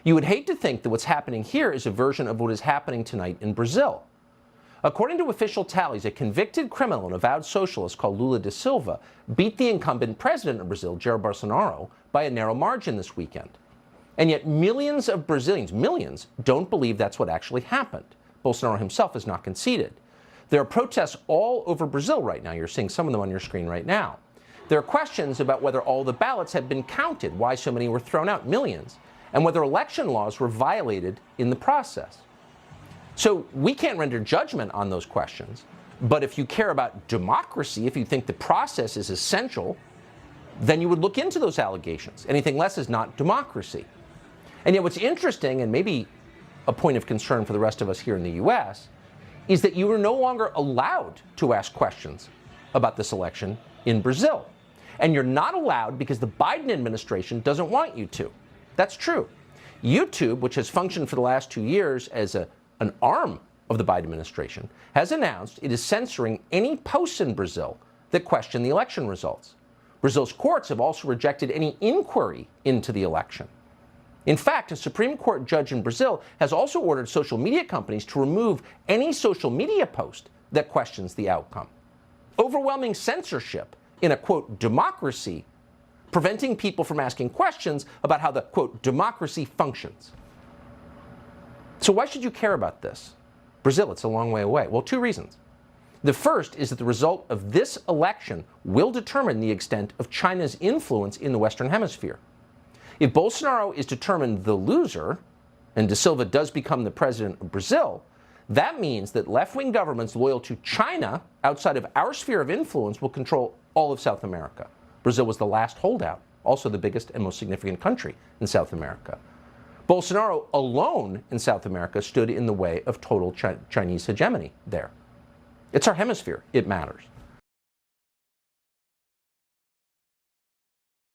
You would hate to think that what's happening here is a version of what is happening tonight in Brazil. According to official tallies, a convicted criminal and avowed socialist called Lula da Silva beat the incumbent president of Brazil, Jair Bolsonaro, by a narrow margin this weekend. And yet millions of Brazilians, millions, don't believe that's what actually happened. Bolsonaro himself has not conceded. There are protests all over Brazil right now. You're seeing some of them on your screen right now. There are questions about whether all the ballots have been counted, why so many were thrown out, millions, and whether election laws were violated in the process. So we can't render judgment on those questions, but if you care about democracy, if you think the process is essential, then you would look into those allegations. Anything less is not democracy. And yet what's interesting, and maybe a point of concern for the rest of us here in the US, is that you are no longer allowed to ask questions about this election in Brazil. And you're not allowed because the Biden administration doesn't want you to. That's true. YouTube, which has functioned for the last 2 years as an arm of the Biden administration, has announced it is censoring any posts in Brazil that question the election results. Brazil's courts have also rejected any inquiry into the election. In fact, a Supreme Court judge in Brazil has also ordered social media companies to remove any social media post that questions the outcome. Overwhelming censorship in a, quote, democracy, preventing people from asking questions about how the, quote, democracy functions. So why should you care about this? Brazil, it's a long way away. Well, 2 reasons. The first is that the result of this election will determine the extent of China's influence in the Western Hemisphere. If Bolsonaro is determined the loser, and da Silva does become the president of Brazil, that means that left-wing governments loyal to China outside of our sphere of influence will control all of South America. Brazil was the last holdout, also the biggest and most significant country in South America. Bolsonaro alone in South America stood in the way of total Chinese hegemony there. It's our hemisphere. It matters.